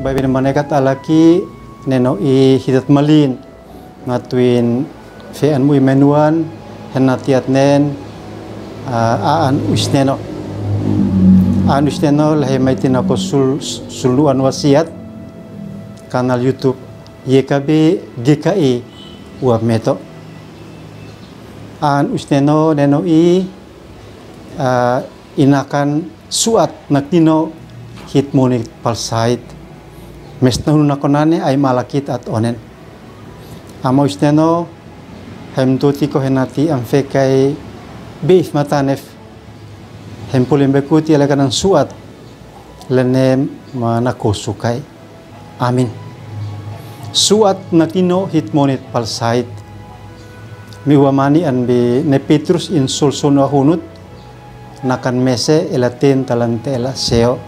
baby manekat alaki neno I hidat malin ngatuin fean mu menuan henatiat nen aan usneno lahi maitin ako suluan wasiat kanal YouTube YKB GKI uap meto aan usneno neno I inakan suat nakino hitmonik palsait mesnahun nakonane ay malakit at onen amo usneno hemtuti ko henati ang fekai beif matanef hempulim bekuti alakan ang suat lenem manakosukai amin suat nakino hitmonit palsait miwamani anbi ne Petrus in solsono ahunut nakan mese elaten talante ela seo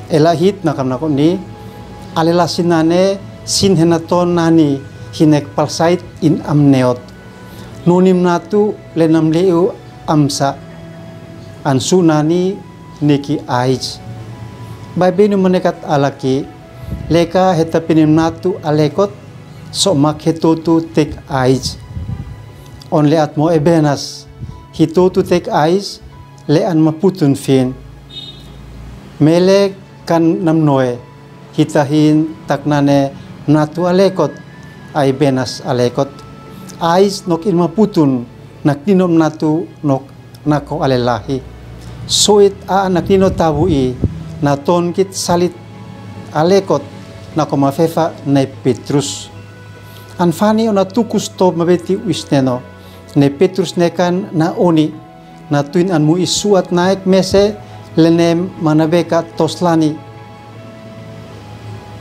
ela hit nakam nakon ni alela sinane sin henaton nani hinek palsait in amneot nunim natu lenam leu amsa ansu nani niki ais babenu menekat alaki leka hetapinim natu alekot somak hetotu tek ais onle atmo ebenas hitotu tek ais lean maputun fin mele kan namnoe hitahin taknane natu alekot ay benas alekot ais nok in maputun nakdinom natu nok nako alelahi soit nakdino tabui naton kit salit alekot nako mafefa na Petrus anfani ona tukus to mabeti wisneno ne Petrus nekan na oni na tuin anmu isuat naik mese lenem manabeka toslani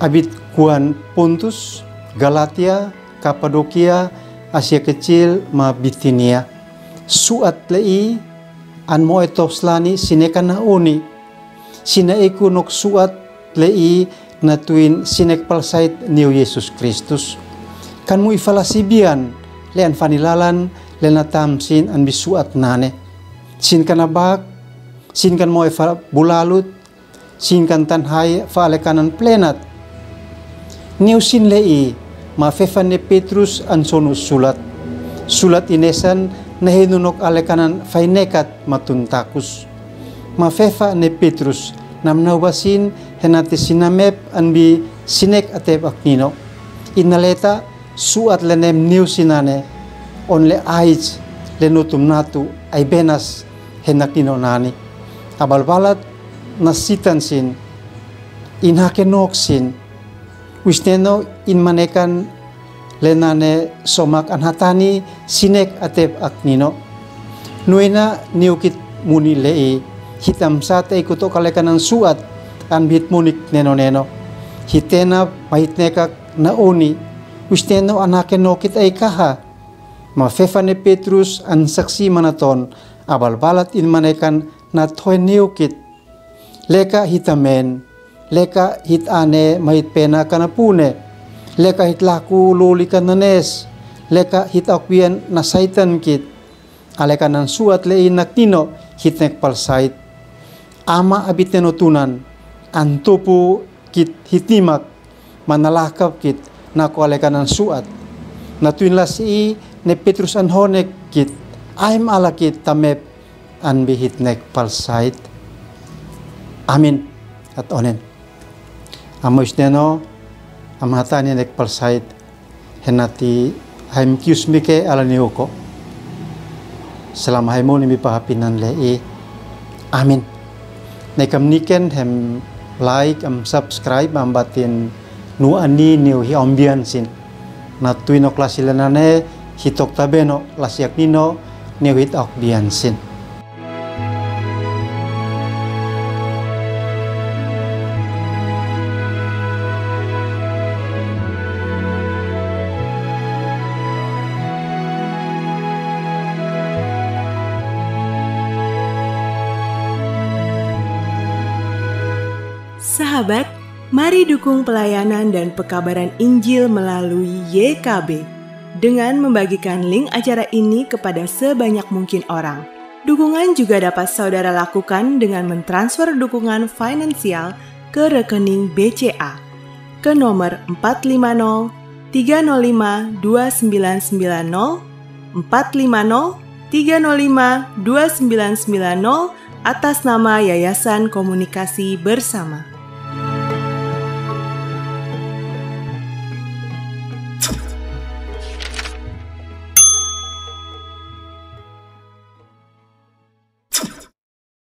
abit kuan Pontus, Galatia, Kapadokia, Asia Kecil, ma Bitinia suat lei anmo toslani sinekan na oni sinaiku nok suat lei na tuin sinek palsait niu Yesus Kristus kan mu ifalasibian lean fanilalan lena tamsin an bisuat nane sin kanabak sin kan mo bulalut sin kan tanhai fa alekanan plenat niu sin lei ma fefan ne Petrus an sonu sulat inesan na hinunok alekanan fainekat matuntakus ma fefa ne Petrus namnawasin henati sinamep anbi sinek atep aknino inaleta suat lenem niu sinane onle ais lenutum natu ay benas henakino nani abalbalat nasitan sin inhakenok sin wisneno inmanekan lenane somak anhatani sinek atep aknino nuena niukit muni lei hitam sate ikuto kalekanan suat anbit munik neno hitena mahitnekak na oni wisneno anhakenokit ay kaha mafefa ne Petrus an saksi manaton abalbalat inmanekan na toy niukit leka hitamen leka hitane mahit pena kanapune leka hitlaku luli kananes leka hitakwian na saitan kit alekanan suat lei naknino hitnek palsait ama abiteno tunan antupu kit hitimak manalakap kit nako alekanan suat natuin lasi ne Petrus an honek kit aim alakit tamep an bihitnek palsait amin at onen amos neno amhatani nek palsait henati haim kiusmike alaniuko selama haimo ni pahapinan lei amin nekam niken hem like subscribe ambatin nu ani niu hi ambian sin natuino klasilanane hitok tabeno lasiak nino niu hit akbian sin Sahabat, mari dukung pelayanan dan pekabaran Injil melalui YKB dengan membagikan link acara ini kepada sebanyak mungkin orang. Dukungan juga dapat saudara lakukan dengan mentransfer dukungan finansial ke rekening BCA ke nomor 450 305 2990, 450 305 2990 atas nama Yayasan Komunikasi Bersama.